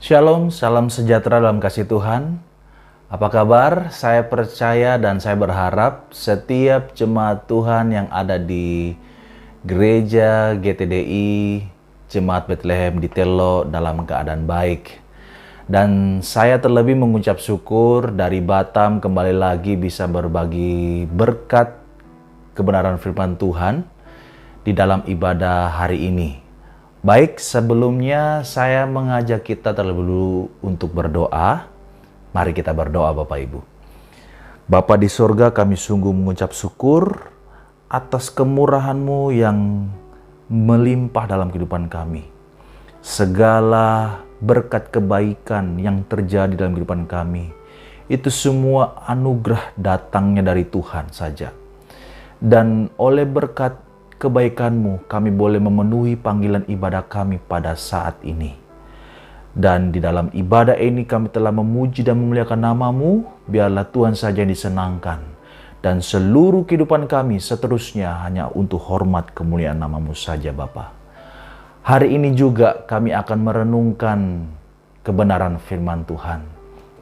Shalom, salam sejahtera dalam kasih Tuhan. Apa kabar? Saya percaya dan saya berharap setiap jemaat Tuhan yang ada di gereja GTDI, Jemaat Bethlehem di Tello dalam keadaan baik. Dan saya terlebih mengucap syukur dari Batam kembali lagi bisa berbagi berkat kebenaran firman Tuhan di dalam ibadah hari ini. Baik, sebelumnya saya mengajak kita terlebih dulu untuk berdoa. Mari kita berdoa Bapak Ibu. Bapa di sorga, kami sungguh mengucap syukur atas kemurahan-Mu yang melimpah dalam kehidupan kami. Segala berkat kebaikan yang terjadi dalam kehidupan kami, itu semua anugerah datangnya dari Tuhan saja. Dan oleh berkat kebaikan-Mu, kami boleh memenuhi panggilan ibadah kami pada saat ini. Dan di dalam ibadah ini kami telah memuji dan memuliakan nama-Mu, biarlah Tuhan saja yang disenangkan. Dan seluruh kehidupan kami seterusnya hanya untuk hormat kemuliaan nama-Mu saja Bapa. Hari ini juga kami akan merenungkan kebenaran firman Tuhan.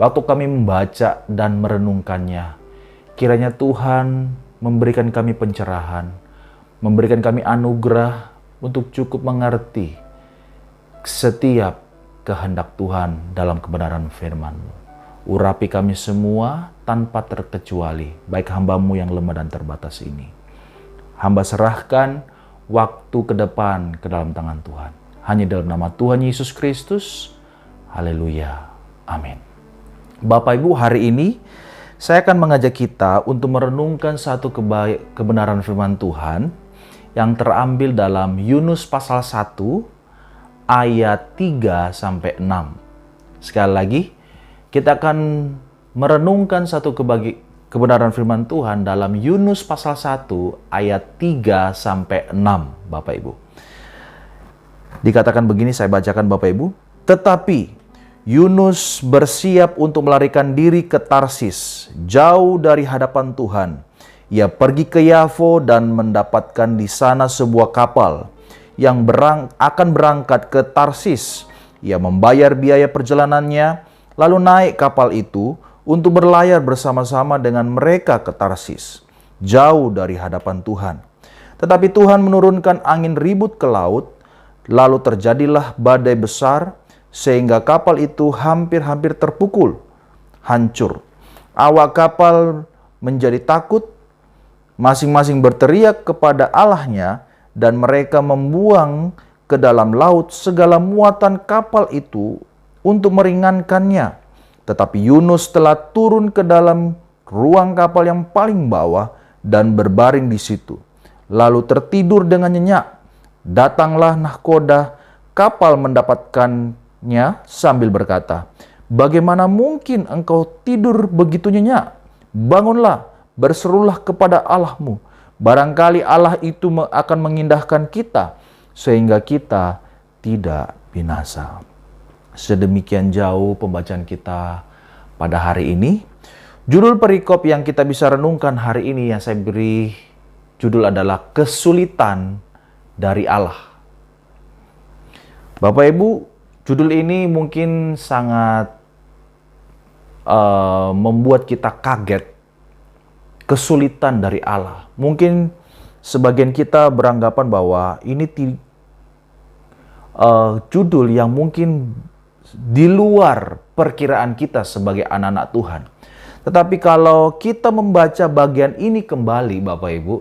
Waktu kami membaca dan merenungkannya, kiranya Tuhan memberikan kami pencerahan, memberikan kami anugerah untuk cukup mengerti setiap kehendak Tuhan dalam kebenaran firman-Mu. Urapi kami semua tanpa terkecuali, baik hamba-Mu yang lemah dan terbatas ini. Hamba serahkan waktu ke depan ke dalam tangan Tuhan. Hanya dalam nama Tuhan Yesus Kristus. Haleluya. Amin. Bapak Ibu, hari ini saya akan mengajak kita untuk merenungkan satu kebenaran firman Tuhan yang terambil dalam Yunus pasal 1 ayat 3 sampai 6. Sekali lagi, kita akan merenungkan satu kebenaran firman Tuhan dalam Yunus pasal 1 ayat 3 sampai 6, Bapak Ibu. Dikatakan begini, saya bacakan Bapak Ibu. Tetapi Yunus bersiap untuk melarikan diri ke Tarsis, jauh dari hadapan Tuhan. Ia pergi ke Yafo dan mendapatkan di sana sebuah kapal yang akan berangkat ke Tarsis. Ia membayar biaya perjalanannya, lalu naik kapal itu untuk berlayar bersama-sama dengan mereka ke Tarsis, jauh dari hadapan Tuhan. Tetapi Tuhan menurunkan angin ribut ke laut, lalu terjadilah badai besar, sehingga kapal itu hampir-hampir terpukul, hancur. Awak kapal menjadi takut, masing-masing berteriak kepada Allahnya, dan mereka membuang ke dalam laut segala muatan kapal itu untuk meringankannya. Tetapi Yunus telah turun ke dalam ruang kapal yang paling bawah dan berbaring di situ, lalu tertidur dengan nyenyak. Datanglah nahkoda kapal mendapatkannya sambil berkata, "Bagaimana mungkin engkau tidur begitu nyenyak? Bangunlah, berserulah kepada Allahmu. Barangkali Allah itu akan mengindahkan kita, sehingga kita tidak binasa." Sedemikian jauh pembacaan kita pada hari ini. Judul perikop yang kita bisa renungkan hari ini yang saya beri judul adalah Kesulitan dari Allah. Bapak Ibu, judul ini mungkin sangat membuat kita kaget. Kesulitan dari Allah. Mungkin sebagian kita beranggapan bahwa ini judul yang mungkin di luar perkiraan kita sebagai anak-anak Tuhan. Tetapi kalau kita membaca bagian ini kembali, Bapak Ibu,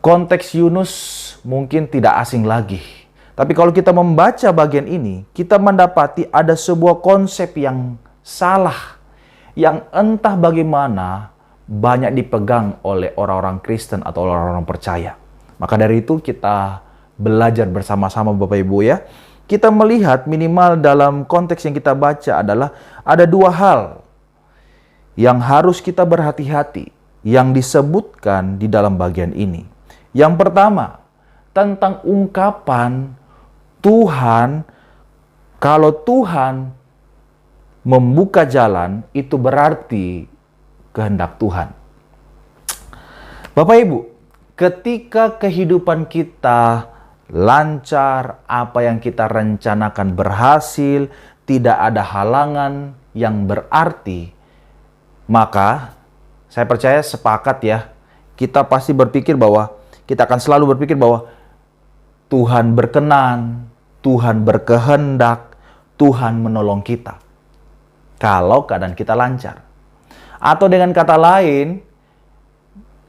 konteks Yunus mungkin tidak asing lagi. Tapi kalau kita membaca bagian ini, kita mendapati ada sebuah konsep yang salah, yang entah bagaimana banyak dipegang oleh orang-orang Kristen atau orang-orang percaya. Maka dari itu kita belajar bersama-sama Bapak Ibu ya. Kita melihat minimal dalam konteks yang kita baca adalah ada dua hal yang harus kita berhati-hati yang disebutkan di dalam bagian ini. Yang pertama, tentang ungkapan Tuhan, kalau Tuhan membuka jalan, itu berarti kehendak Tuhan. Bapak Ibu, ketika kehidupan kita lancar, apa yang kita rencanakan berhasil, tidak ada halangan yang berarti, maka saya percaya sepakat ya, kita pasti berpikir bahwa, kita akan selalu berpikir bahwa Tuhan berkenan, Tuhan berkehendak, Tuhan menolong kita. Kalau keadaan kita lancar. Atau dengan kata lain,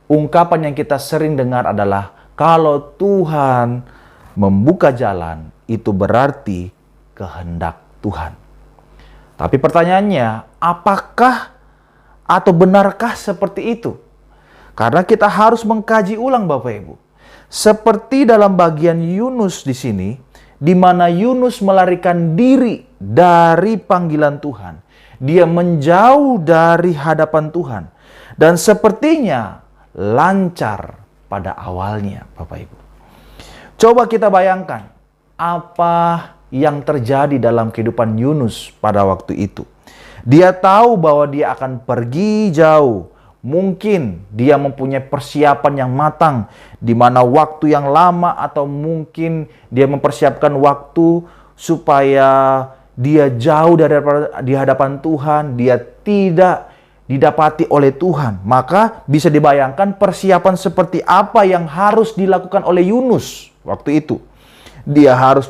ungkapan yang kita sering dengar adalah, kalau Tuhan membuka jalan, itu berarti kehendak Tuhan. Tapi pertanyaannya, apakah atau benarkah seperti itu? Karena kita harus mengkaji ulang Bapak Ibu. Seperti dalam bagian Yunus di sini, di mana Yunus melarikan diri dari panggilan Tuhan. Dia menjauh dari hadapan Tuhan. Dan sepertinya lancar pada awalnya, Bapak Ibu. Coba kita bayangkan apa yang terjadi dalam kehidupan Yunus pada waktu itu. Dia tahu bahwa dia akan pergi jauh. Mungkin dia mempunyai persiapan yang matang, di mana waktu yang lama, atau mungkin dia mempersiapkan waktu supaya dia jauh di hadapan Tuhan, dia tidak didapati oleh Tuhan. Maka bisa dibayangkan persiapan seperti apa yang harus dilakukan oleh Yunus waktu itu. Dia harus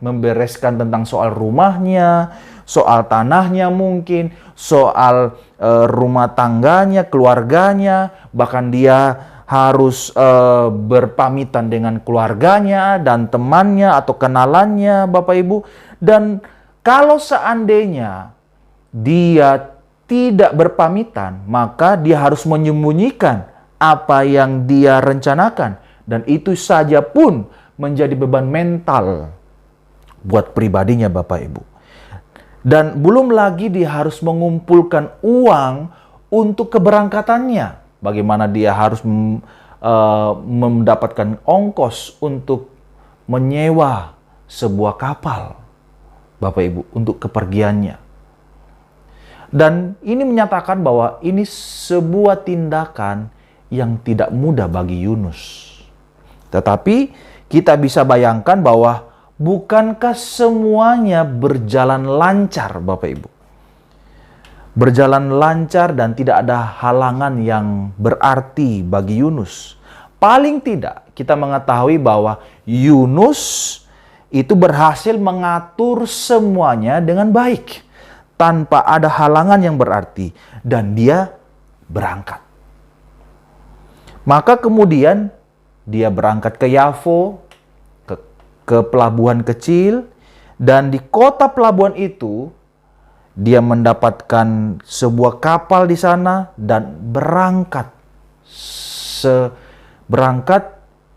membereskan tentang soal rumahnya, soal tanahnya mungkin, soal rumah tangganya, keluarganya, bahkan dia harus berpamitan dengan keluarganya dan temannya atau kenalannya, Bapak Ibu. Dan kalau seandainya dia tidak berpamitan, maka dia harus menyembunyikan apa yang dia rencanakan. Dan itu saja pun menjadi beban mental buat pribadinya Bapak Ibu. Dan belum lagi dia harus mengumpulkan uang untuk keberangkatannya. Bagaimana dia harus mendapatkan ongkos untuk menyewa sebuah kapal, Bapak Ibu, untuk kepergiannya. Dan ini menyatakan bahwa ini sebuah tindakan yang tidak mudah bagi Yunus. Tetapi kita bisa bayangkan bahwa bukankah semuanya berjalan lancar, Bapak Ibu? Berjalan lancar dan tidak ada halangan yang berarti bagi Yunus. Paling tidak kita mengetahui bahwa Yunus itu berhasil mengatur semuanya dengan baik, tanpa ada halangan yang berarti, dan dia berangkat. Maka kemudian dia berangkat ke Yafo, ke pelabuhan kecil, dan di kota pelabuhan itu dia mendapatkan sebuah kapal di sana dan berangkat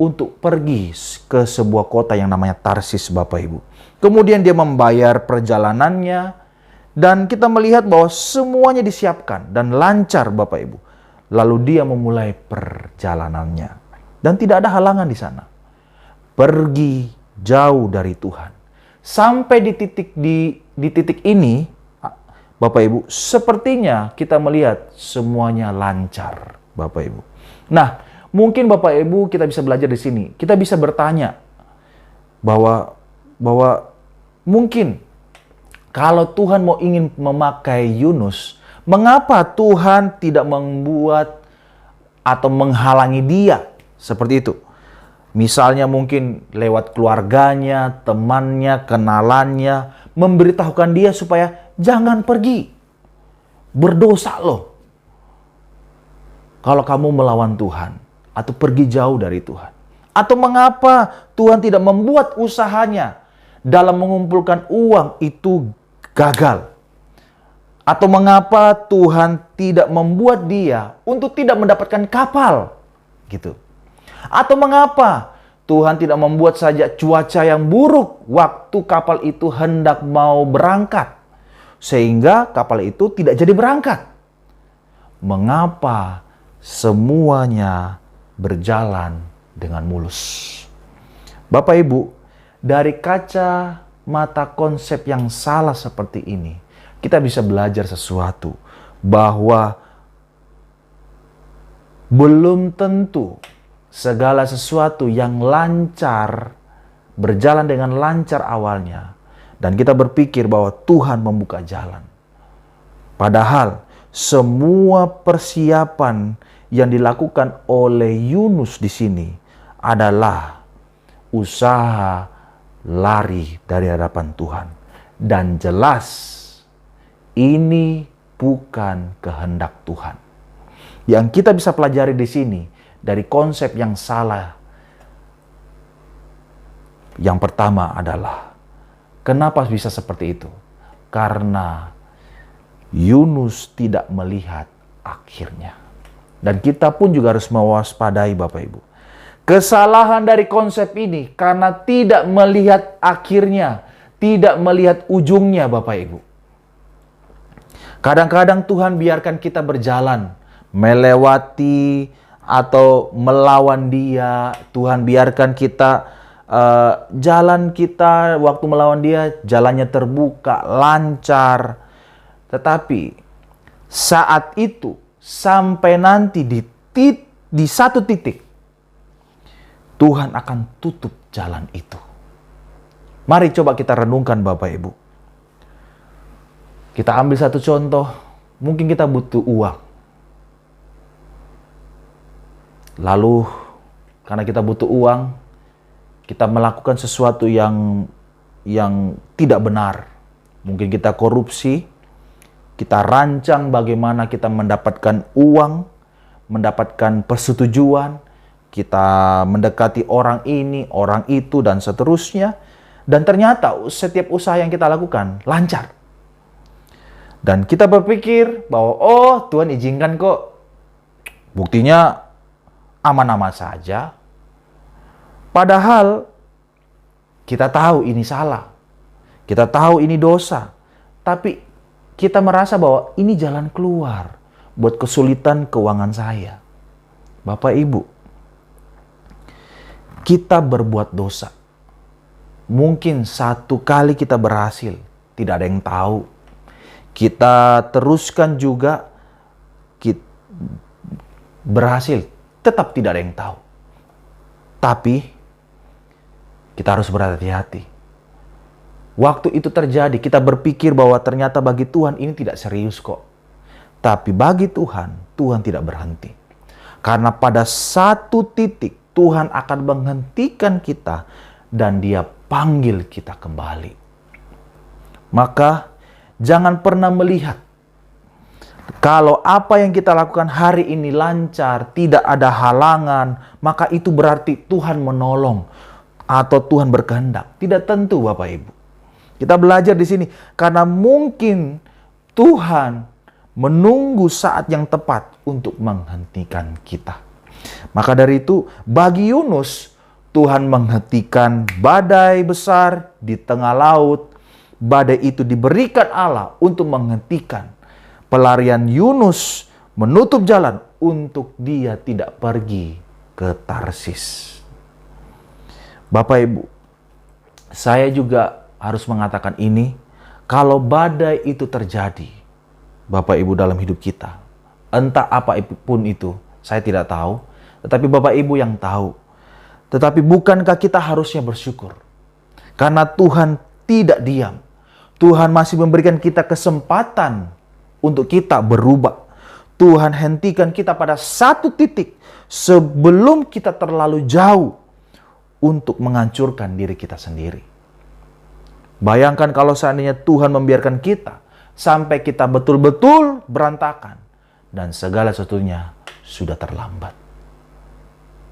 untuk pergi ke sebuah kota yang namanya Tarsis, Bapak Ibu. Kemudian dia membayar perjalanannya, dan kita melihat bahwa semuanya disiapkan dan lancar, Bapak Ibu. Lalu dia memulai perjalanannya, dan tidak ada halangan di sana. Pergi jauh dari Tuhan. Sampai di titik ini, Bapak Ibu, sepertinya kita melihat semuanya lancar, Bapak Ibu. Nah, mungkin Bapak Ibu kita bisa belajar di sini. Kita bisa bertanya bahwa mungkin kalau Tuhan ingin memakai Yunus, mengapa Tuhan tidak membuat atau menghalangi dia seperti itu? Misalnya mungkin lewat keluarganya, temannya, kenalannya, memberitahukan dia supaya jangan pergi. Berdosa loh kalau kamu melawan Tuhan atau pergi jauh dari Tuhan. Atau mengapa Tuhan tidak membuat usahanya dalam mengumpulkan uang itu gagal? Atau mengapa Tuhan tidak membuat dia untuk tidak mendapatkan kapal? Gitu. Atau mengapa Tuhan tidak membuat saja cuaca yang buruk waktu kapal itu hendak mau berangkat, sehingga kapal itu tidak jadi berangkat? Mengapa semuanya berjalan dengan mulus? Bapak Ibu, dari kacamata konsep yang salah seperti ini, kita bisa belajar sesuatu, bahwa belum tentu segala sesuatu yang lancar berjalan dengan lancar awalnya, dan kita berpikir bahwa Tuhan membuka jalan. Padahal semua persiapan yang dilakukan oleh Yunus di sini adalah usaha lari dari hadapan Tuhan. Dan jelas ini bukan kehendak Tuhan. Yang kita bisa pelajari di sini dari konsep yang salah. Yang pertama adalah, kenapa bisa seperti itu? Karena Yunus tidak melihat akhirnya. Dan kita pun juga harus mewaspadai Bapak Ibu. Kesalahan dari konsep ini karena tidak melihat akhirnya, tidak melihat ujungnya Bapak Ibu. Kadang-kadang Tuhan biarkan kita berjalan, melewati atau melawan Dia. Tuhan biarkan kita jalan kita waktu melawan Dia, jalannya terbuka, lancar. Tetapi saat itu sampai nanti di satu titik Tuhan akan tutup jalan itu. Mari coba kita renungkan Bapak Ibu. Kita ambil satu contoh, mungkin kita butuh uang. Lalu karena kita butuh uang, kita melakukan sesuatu yang tidak benar. Mungkin kita korupsi, kita rancang bagaimana kita mendapatkan uang, mendapatkan persetujuan, kita mendekati orang ini, orang itu, dan seterusnya. Dan ternyata setiap usaha yang kita lakukan lancar. Dan kita berpikir bahwa, oh Tuhan izinkan kok. Buktinya aman-aman saja. Padahal kita tahu ini salah. Kita tahu ini dosa. Tapi kita merasa bahwa ini jalan keluar buat kesulitan keuangan saya. Bapak Ibu, kita berbuat dosa. Mungkin satu kali kita berhasil, tidak ada yang tahu. Kita teruskan juga, kita berhasil, tetap tidak ada yang tahu. Tapi kita harus berhati-hati. Waktu itu terjadi, kita berpikir bahwa ternyata bagi Tuhan ini tidak serius kok. Tapi bagi Tuhan, Tuhan tidak berhenti. Karena pada satu titik Tuhan akan menghentikan kita dan Dia panggil kita kembali. Maka jangan pernah melihat kalau apa yang kita lakukan hari ini lancar, tidak ada halangan, maka itu berarti Tuhan menolong atau Tuhan berkehendak. Tidak tentu Bapak Ibu. Kita belajar di sini karena mungkin Tuhan menunggu saat yang tepat untuk menghentikan kita. Maka dari itu bagi Yunus, Tuhan menghentikan badai besar di tengah laut. Badai itu diberikan Allah untuk menghentikan pelarian Yunus, menutup jalan untuk dia tidak pergi ke Tarsis. Bapak Ibu, saya juga harus mengatakan ini, kalau badai itu terjadi, Bapak Ibu dalam hidup kita, entah apapun itu, saya tidak tahu, tetapi Bapak Ibu yang tahu. Tetapi bukankah kita harusnya bersyukur? Karena Tuhan tidak diam. Tuhan masih memberikan kita kesempatan untuk kita berubah. Tuhan hentikan kita pada satu titik sebelum kita terlalu jauh untuk menghancurkan diri kita sendiri. Bayangkan kalau seandainya Tuhan membiarkan kita sampai kita betul-betul berantakan dan segala sesuatunya sudah terlambat.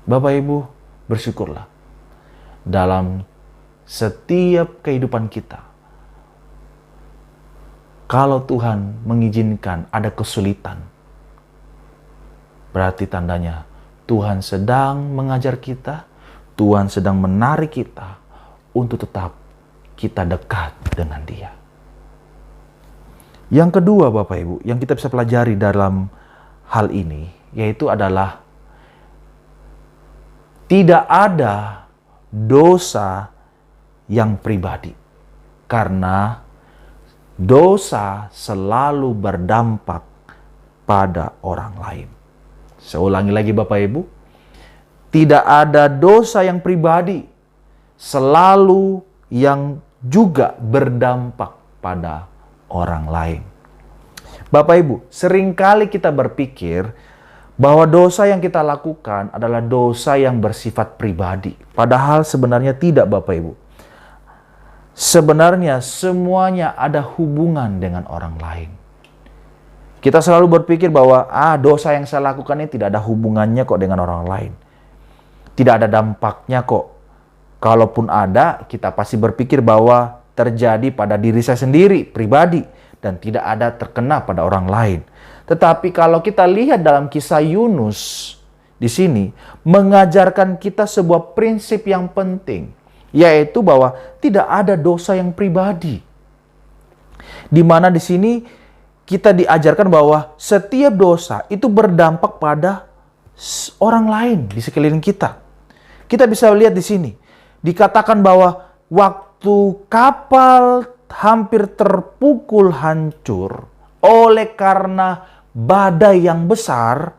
Bapak Ibu, bersyukurlah dalam setiap kehidupan kita. Kalau Tuhan mengizinkan ada kesulitan, berarti tandanya Tuhan sedang mengajar kita, Tuhan sedang menarik kita untuk tetap kita dekat dengan Dia. Yang kedua Bapak Ibu, yang kita bisa pelajari dalam hal ini, yaitu adalah tidak ada dosa yang pribadi. Karena dosa selalu berdampak pada orang lain. Saya ulangi lagi Bapak Ibu. Tidak ada dosa yang pribadi. selalu yang juga berdampak pada orang lain. Bapak Ibu, seringkali kita berpikir bahwa dosa yang kita lakukan adalah dosa yang bersifat pribadi. Padahal sebenarnya tidak, Bapak Ibu. Sebenarnya semuanya ada hubungan dengan orang lain. Kita selalu berpikir bahwa dosa yang saya lakukan ini tidak ada hubungannya kok dengan orang lain. Tidak ada dampaknya kok. Kalaupun ada, kita pasti berpikir bahwa terjadi pada diri saya sendiri, pribadi, dan tidak ada terkena pada orang lain. Tetapi kalau kita lihat dalam kisah Yunus di sini, mengajarkan kita sebuah prinsip yang penting, yaitu bahwa tidak ada dosa yang pribadi. Di mana di sini kita diajarkan bahwa setiap dosa itu berdampak pada orang lain di sekeliling kita. Kita bisa lihat di sini, dikatakan bahwa waktu kapal hampir terpukul hancur oleh karena badai yang besar,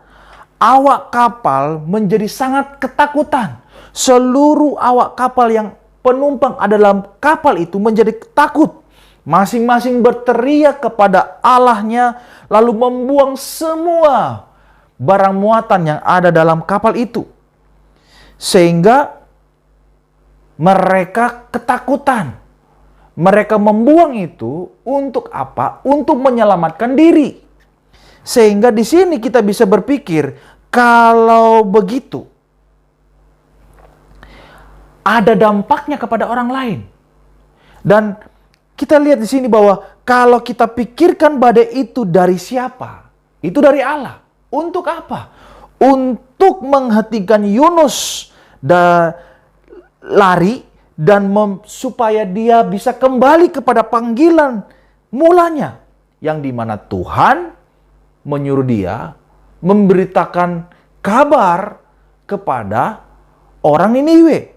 awak kapal menjadi sangat ketakutan. Seluruh awak kapal yang penumpang ada dalam kapal itu menjadi takut. Masing-masing berteriak kepada Allahnya, lalu membuang semua barang muatan yang ada dalam kapal itu. Sehingga mereka ketakutan. Mereka membuang itu untuk apa? Untuk menyelamatkan diri. Sehingga di sini kita bisa berpikir, kalau begitu, ada dampaknya kepada orang lain. Dan kita lihat di sini bahwa kalau kita pikirkan badai itu dari siapa? Itu dari Allah. Untuk apa? Untuk menghentikan Yunus lari dan supaya dia bisa kembali kepada panggilan mulanya, yang dimana Tuhan menyuruh dia memberitakan kabar kepada orang Niniwe.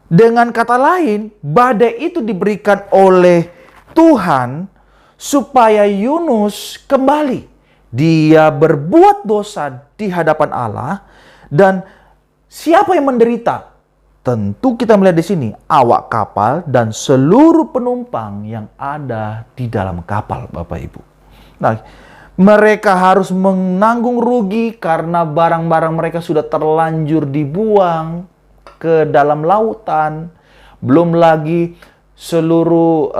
Dengan kata lain, badai itu diberikan oleh Tuhan supaya Yunus kembali. Dia berbuat dosa di hadapan Allah, dan siapa yang menderita? Tentu kita melihat di sini awak kapal dan seluruh penumpang yang ada di dalam kapal, Bapak Ibu. Nah, mereka harus menanggung rugi karena barang-barang mereka sudah terlanjur dibuang ke dalam lautan. Belum lagi seluruh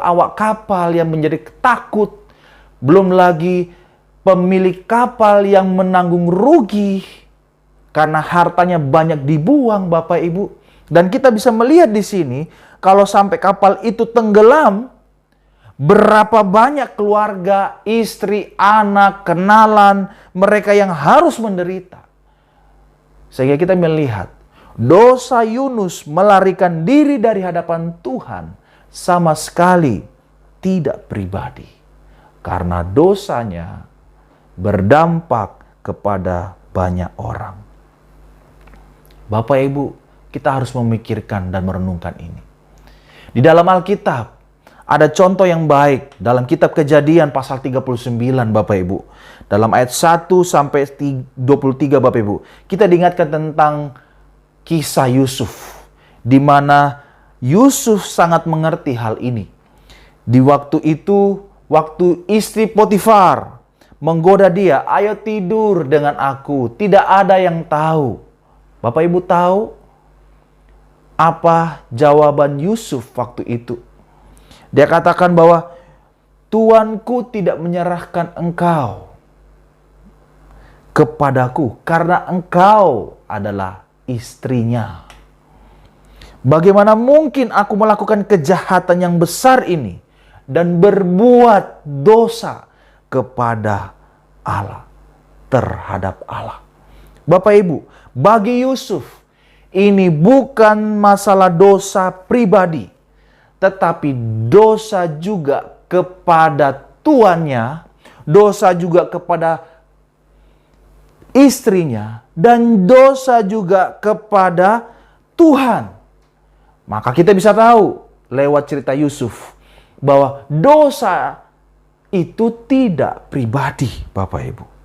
awak kapal yang menjadi takut. Belum lagi pemilik kapal yang menanggung rugi karena hartanya banyak dibuang, Bapak Ibu. Dan kita bisa melihat di sini, kalau sampai kapal itu tenggelam, berapa banyak keluarga, istri, anak, kenalan mereka yang harus menderita. Sehingga kita melihat dosa Yunus melarikan diri dari hadapan Tuhan sama sekali tidak pribadi. Karena dosanya berdampak kepada banyak orang. Bapak Ibu, kita harus memikirkan dan merenungkan ini. Di dalam Alkitab ada contoh yang baik dalam kitab Kejadian pasal 39, Bapak Ibu. Dalam ayat 1 sampai 23, Bapak Ibu. Kita diingatkan tentang kisah Yusuf, di mana Yusuf sangat mengerti hal ini. Di waktu itu, waktu istri Potifar menggoda dia, "Ayo tidur dengan aku, tidak ada yang tahu." Bapak Ibu tahu apa jawaban Yusuf waktu itu? Dia katakan bahwa Tuanku tidak menyerahkan engkau kepadaku karena engkau adalah istrinya. Bagaimana mungkin aku melakukan kejahatan yang besar ini dan berbuat dosa kepada Allah, terhadap Allah? Bapak Ibu, bagi Yusuf ini bukan masalah dosa pribadi, tetapi dosa juga kepada tuannya, dosa juga kepada istrinya, dan dosa juga kepada Tuhan. Maka kita bisa tahu lewat cerita Yusuf bahwa dosa itu tidak pribadi, Bapak Ibu.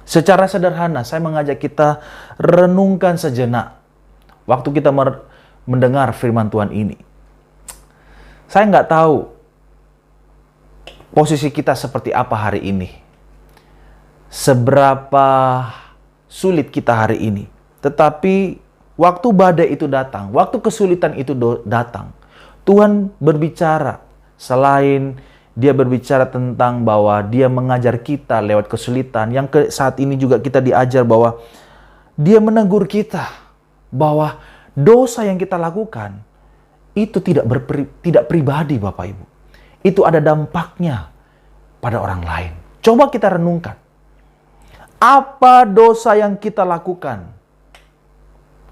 Secara sederhana saya mengajak kita renungkan sejenak waktu kita mendengar firman Tuhan ini. Saya nggak tahu posisi kita seperti apa hari ini. Seberapa sulit kita hari ini. Tetapi waktu badai itu datang, waktu kesulitan itu datang, Tuhan berbicara. Selain Dia berbicara tentang bahwa Dia mengajar kita lewat kesulitan, yang saat ini juga kita diajar bahwa Dia menegur kita bahwa dosa yang kita lakukan itu tidak pribadi, Bapak Ibu. Itu ada dampaknya pada orang lain. Coba kita renungkan. Apa dosa yang kita lakukan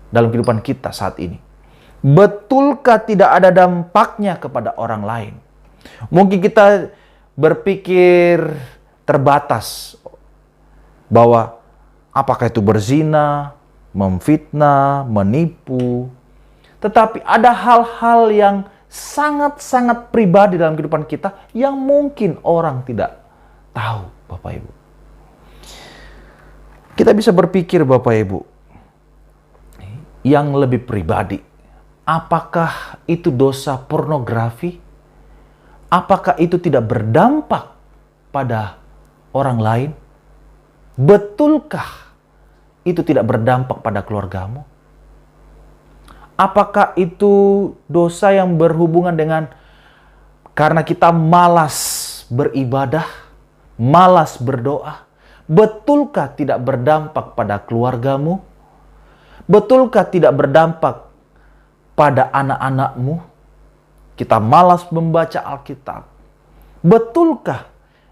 dalam kehidupan kita saat ini? Betulkah tidak ada dampaknya kepada orang lain? Mungkin kita berpikir terbatas bahwa apakah itu berzina, memfitnah, menipu. Tetapi ada hal-hal yang sangat-sangat pribadi dalam kehidupan kita yang mungkin orang tidak tahu, Bapak Ibu. Kita bisa berpikir, Bapak Ibu, yang lebih pribadi. Apakah itu dosa pornografi? Apakah itu tidak berdampak pada orang lain? Betulkah itu tidak berdampak pada keluargamu? Apakah itu dosa yang berhubungan dengan karena kita malas beribadah, malas berdoa? Betulkah tidak berdampak pada keluargamu? Betulkah tidak berdampak pada anak-anakmu? Kita malas membaca Alkitab. Betulkah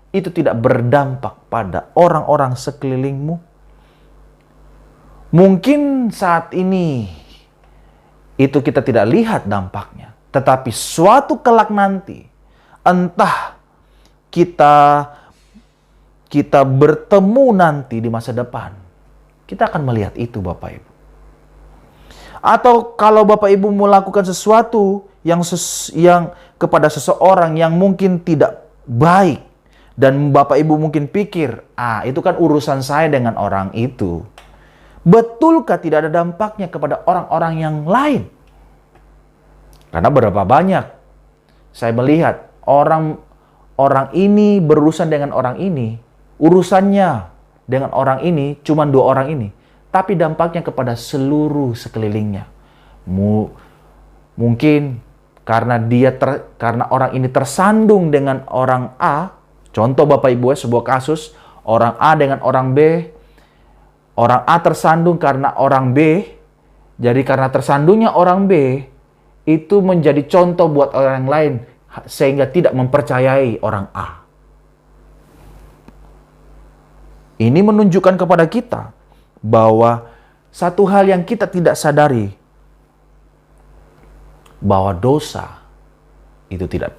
itu tidak berdampak pada orang-orang sekelilingmu? Mungkin saat ini itu kita tidak lihat dampaknya. Tetapi suatu kelak nanti, entah kita bertemu nanti di masa depan, kita akan melihat itu, Bapak Ibu. Atau kalau Bapak Ibu melakukan sesuatu yang kepada seseorang yang mungkin tidak baik, dan Bapak Ibu mungkin pikir, itu kan urusan saya dengan orang itu. Betulkah tidak ada dampaknya kepada orang-orang yang lain? Karena berapa banyak saya melihat orang ini berurusan dengan orang ini, urusannya dengan orang ini cuma 2 orang ini, tapi dampaknya kepada seluruh sekelilingnya. Mungkin karena orang ini tersandung dengan orang A. Contoh Bapak Ibu, sebuah kasus orang A dengan orang B. Orang A tersandung karena orang B. Jadi karena tersandungnya orang B, itu menjadi contoh buat orang lain sehingga tidak mempercayai orang A. Ini menunjukkan kepada kita bahwa satu hal yang kita tidak sadari, bahwa dosa itu tidak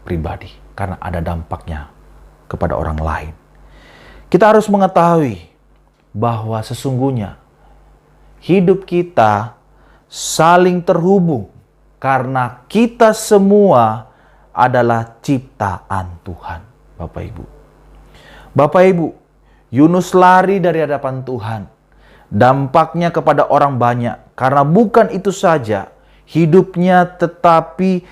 pribadi karena ada dampaknya kepada orang lain. Kita harus mengetahui bahwa sesungguhnya hidup kita saling terhubung karena kita semua adalah ciptaan Tuhan, Bapak Ibu. Bapak Ibu, Yunus lari dari hadapan Tuhan. Dampaknya kepada orang banyak karena bukan itu saja hidupnya, tetapi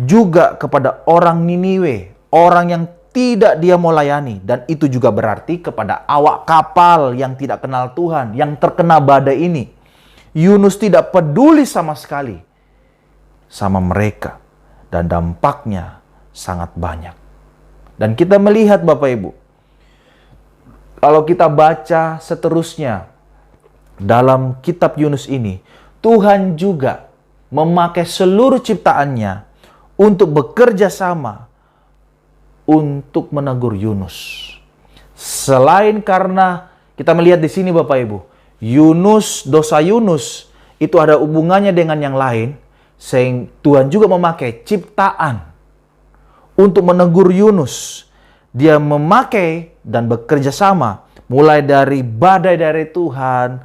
juga kepada orang Niniwe, orang yang tidak dia mau layani. Dan itu juga berarti kepada awak kapal yang tidak kenal Tuhan, yang terkena badai ini. Yunus tidak peduli sama sekali sama mereka. Dan dampaknya sangat banyak. Dan kita melihat Bapak Ibu, kalau kita baca seterusnya dalam kitab Yunus ini, Tuhan juga memakai seluruh ciptaannya untuk bekerja sama untuk menegur Yunus. Selain karena kita melihat di sini Bapak Ibu, dosa Yunus itu ada hubungannya dengan yang lain, sehingga Tuhan juga memakai ciptaan untuk menegur Yunus. Dia memakai dan bekerja sama, mulai dari badai dari Tuhan,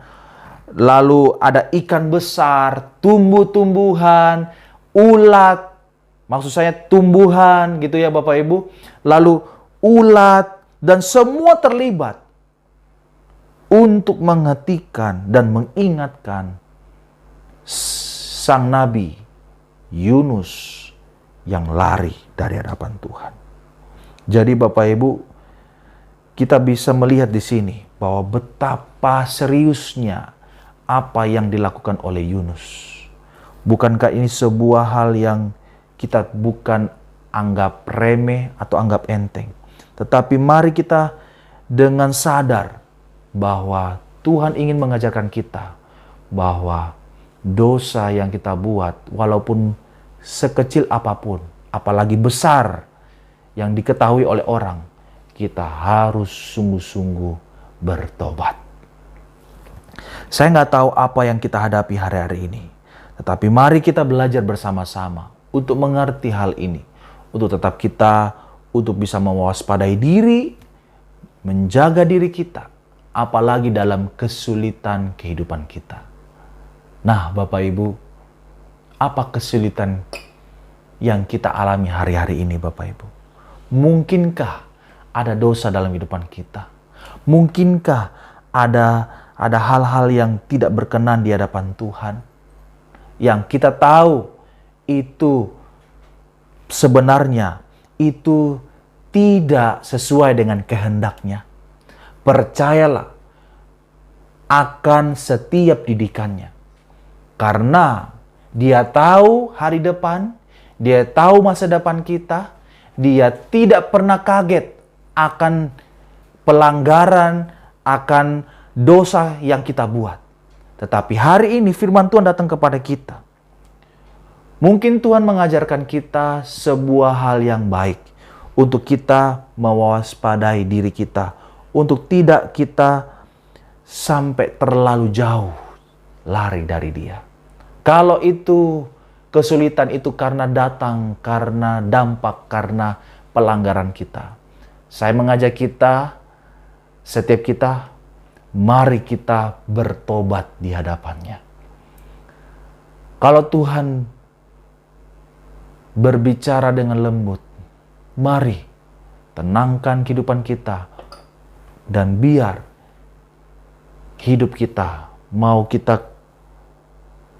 lalu ada ikan besar, tumbuh-tumbuhan, ulat, maksud saya tumbuhan gitu ya Bapak Ibu, lalu ulat, dan semua terlibat untuk menghentikan dan mengingatkan sang nabi Yunus yang lari dari hadapan Tuhan. Jadi Bapak Ibu, kita bisa melihat di sini bahwa betapa seriusnya apa yang dilakukan oleh Yunus. Bukankah ini sebuah hal yang kita bukan anggap remeh atau anggap enteng. Tetapi mari kita dengan sadar bahwa Tuhan ingin mengajarkan kita bahwa dosa yang kita buat, walaupun sekecil apapun, apalagi besar yang diketahui oleh orang, kita harus sungguh-sungguh bertobat. Saya nggak tahu apa yang kita hadapi hari-hari ini, tetapi mari kita belajar bersama-sama untuk mengerti hal ini, untuk tetap kita, untuk bisa mewaspadai diri, menjaga diri kita, apalagi dalam kesulitan kehidupan kita. Nah, Bapak Ibu, apa kesulitan yang kita alami hari-hari ini, Bapak Ibu? Mungkinkah ada dosa dalam kehidupan kita? Mungkinkah ada hal-hal yang tidak berkenan di hadapan Tuhan? Yang kita tahu itu sebenarnya itu tidak sesuai dengan kehendaknya. Percayalah akan setiap didikannya. Karena dia tahu hari depan, dia tahu masa depan kita, dia tidak pernah kaget akan pelanggaran, akan dosa yang kita buat. Tetapi hari ini firman Tuhan datang kepada kita. Mungkin Tuhan mengajarkan kita sebuah hal yang baik untuk kita mewaspadai diri kita, untuk tidak kita sampai terlalu jauh lari dari Dia. Kalau itu kesulitan itu karena datang, karena dampak, karena pelanggaran kita, saya mengajak kita, setiap kita, mari kita bertobat di hadapan-Nya. Kalau Tuhan berbicara dengan lembut, mari tenangkan kehidupan kita dan biar hidup kita mau kita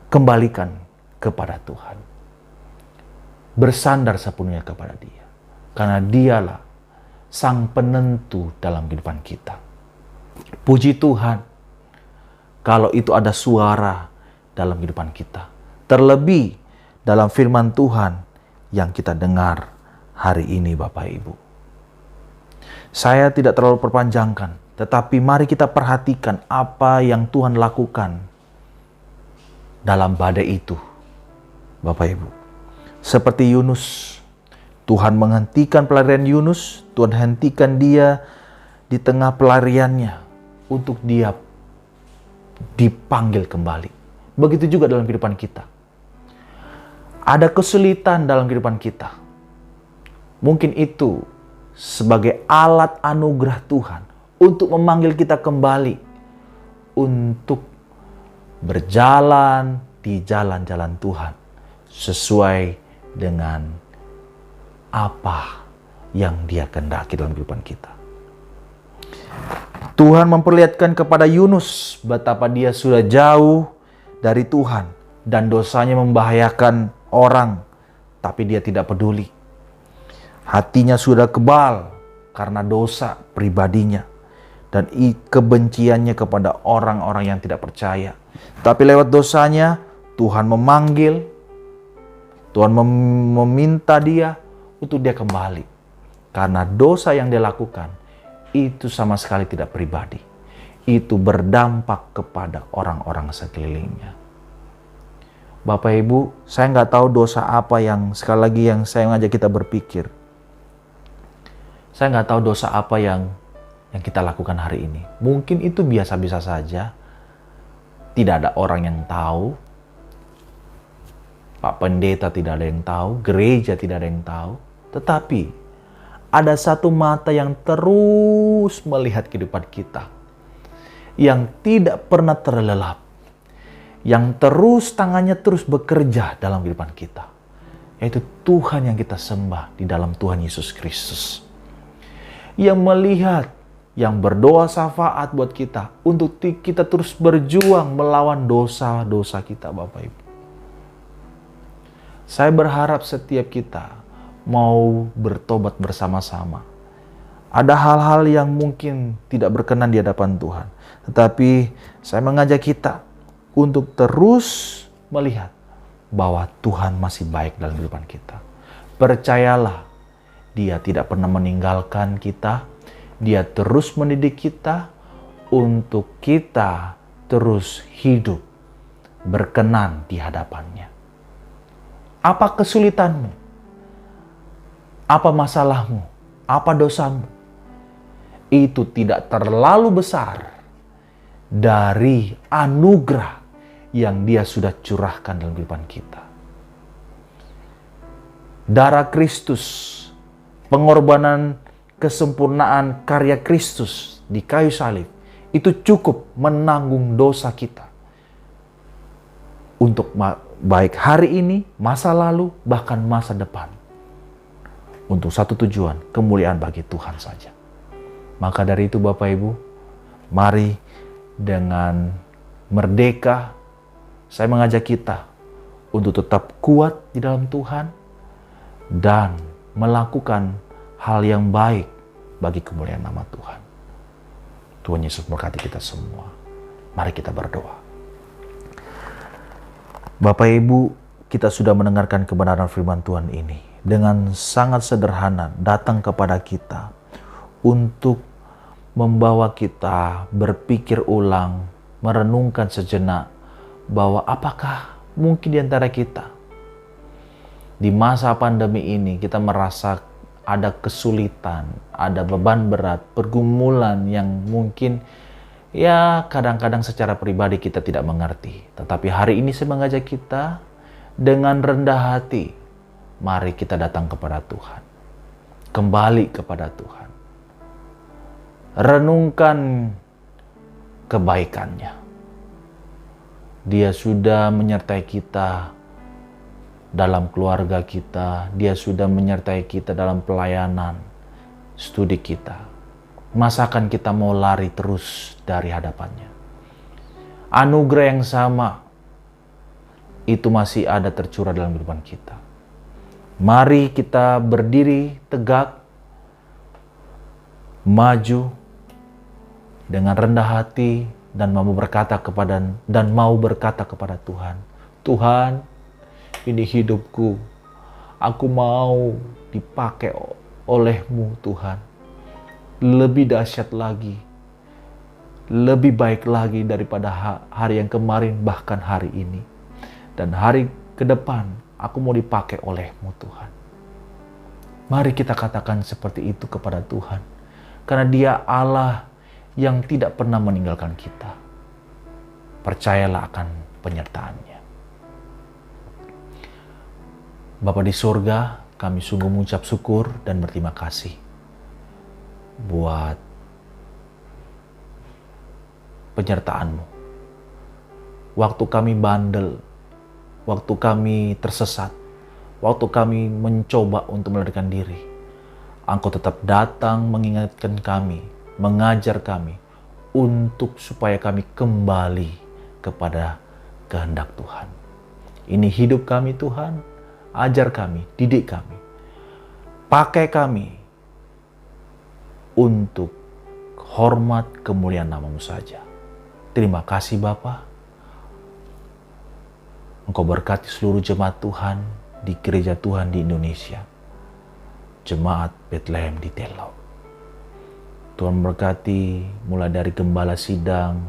kembalikan kepada Tuhan. Bersandar sepenuhnya kepada Dia. Karena Dialah sang penentu dalam kehidupan kita. Puji Tuhan kalau itu ada suara dalam kehidupan kita. Terlebih dalam firman Tuhan yang kita dengar hari ini, Bapak Ibu. Saya tidak terlalu perpanjangkan, tetapi mari kita perhatikan apa yang Tuhan lakukan dalam badai itu, Bapak Ibu. Seperti Yunus, Tuhan menghentikan pelarian Yunus, Tuhan hentikan dia di tengah pelariannya untuk dia dipanggil kembali. Begitu juga dalam kehidupan kita. Ada kesulitan dalam kehidupan kita. Mungkin itu sebagai alat anugerah Tuhan untuk memanggil kita kembali untuk berjalan di jalan-jalan Tuhan sesuai dengan apa yang Dia kehendaki dalam kehidupan kita. Tuhan memperlihatkan kepada Yunus betapa dia sudah jauh dari Tuhan dan dosanya membahayakan orang, tapi dia tidak peduli. Hatinya sudah kebal karena dosa pribadinya dan kebenciannya kepada orang-orang yang tidak percaya. Tapi lewat dosanya, Tuhan memanggil, Tuhan meminta dia untuk dia kembali. Karena dosa yang dia lakukan, itu sama sekali tidak pribadi. Itu berdampak kepada orang-orang sekelilingnya. Bapak Ibu, saya nggak tahu dosa apa yang, sekali lagi yang saya ngajak kita berpikir. Saya nggak tahu dosa apa yang kita lakukan hari ini. Mungkin itu biasa-biasa saja. Tidak ada orang yang tahu. Pak Pendeta tidak ada yang tahu. Gereja tidak ada yang tahu. Tetapi ada satu mata yang terus melihat kehidupan kita. Yang tidak pernah terlelap. Yang terus tangannya terus bekerja dalam kehidupan kita. Yaitu Tuhan yang kita sembah di dalam Tuhan Yesus Kristus. Yang melihat, yang berdoa syafaat buat kita untuk kita terus berjuang melawan dosa-dosa kita, Bapak Ibu. Saya berharap setiap kita mau bertobat bersama-sama. Ada hal-hal yang mungkin tidak berkenan di hadapan Tuhan, tetapi saya mengajak kita untuk terus melihat bahwa Tuhan masih baik dalam kehidupan kita. Percayalah, Dia tidak pernah meninggalkan kita. Dia terus mendidik kita untuk kita terus hidup berkenan di hadapannya. Apa kesulitanmu? Apa masalahmu? Apa dosamu? Itu tidak terlalu besar dari anugerah yang Dia sudah curahkan dalam kehidupan kita. Darah Kristus, pengorbanan kesempurnaan karya Kristus di kayu salib, itu cukup menanggung dosa kita. Untuk baik hari ini, masa lalu, bahkan masa depan. Untuk satu tujuan, kemuliaan bagi Tuhan saja. Maka dari itu Bapak Ibu, mari dengan merdeka, saya mengajak kita untuk tetap kuat di dalam Tuhan dan melakukan hal yang baik bagi kemuliaan nama Tuhan. Tuhan Yesus memberkati kita semua. Mari kita berdoa. Bapak Ibu, kita sudah mendengarkan kebenaran firman Tuhan ini. Dengan sangat sederhana datang kepada kita untuk membawa kita berpikir ulang, merenungkan sejenak bahwa apakah mungkin di antara kita di masa pandemi ini kita merasa ada kesulitan, ada beban berat, pergumulan yang mungkin ya kadang-kadang secara pribadi kita tidak mengerti. Tetapi hari ini saya mengajak kita dengan rendah hati, mari kita datang kepada Tuhan. Kembali kepada Tuhan. Renungkan kebaikannya. Dia sudah menyertai kita dalam keluarga kita. Dia sudah menyertai kita dalam pelayanan, studi kita. Masakan kita mau lari terus dari hadapannya? Anugerah yang sama itu masih ada tercurah dalam kehidupan kita. Mari kita berdiri tegak, maju dengan rendah hati dan mau berkata kepada Tuhan, Tuhan, ini hidupku, aku mau dipakai oleh-Mu Tuhan. Lebih dahsyat lagi, lebih baik lagi daripada hari yang kemarin, bahkan hari ini. Dan hari ke depan, aku mau dipakai oleh-Mu Tuhan. Mari kita katakan seperti itu kepada Tuhan. Karena Dia Allah yang tidak pernah meninggalkan kita. Percayalah akan penyertaan-Nya. Bapa di surga, kami sungguh mengucap syukur dan berterima kasih buat penyertaan-Mu. Waktu kami bandel, waktu kami tersesat, waktu kami mencoba untuk melarikan diri, Engkau tetap datang mengingatkan kami, mengajar kami untuk supaya kami kembali kepada kehendak Tuhan. Ini hidup kami Tuhan, ajar kami, didik kami, pakai kami untuk hormat kemuliaan nama-Mu saja. Terima kasih Bapa. Engkau berkati seluruh jemaat Tuhan di gereja Tuhan di Indonesia. Jemaat Bethlehem di Telau. Tuhan berkati mulai dari gembala sidang,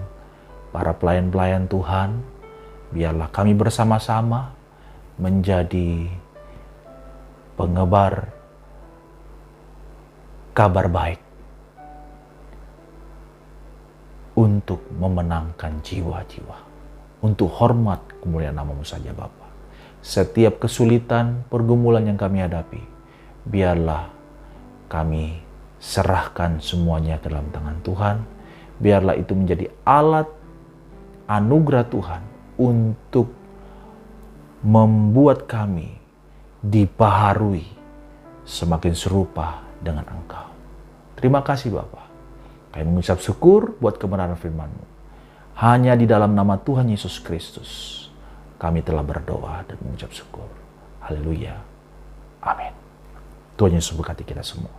para pelayan-pelayan Tuhan. Biarlah kami bersama-sama menjadi pengebar kabar baik untuk memenangkan jiwa-jiwa, untuk hormat kemuliaan nama-Mu saja Bapa. Setiap kesulitan, pergumulan yang kami hadapi, biarlah kami serahkan semuanya ke dalam tangan Tuhan. Biarlah itu menjadi alat anugerah Tuhan untuk membuat kami dibaharui semakin serupa dengan Engkau. Terima kasih Bapa. Kami mengucap syukur buat kebenaran firman-Mu. Hanya di dalam nama Tuhan Yesus Kristus kami telah berdoa dan mengucap syukur. Haleluya. Amin. Tuhan Yesus berkati kita semua.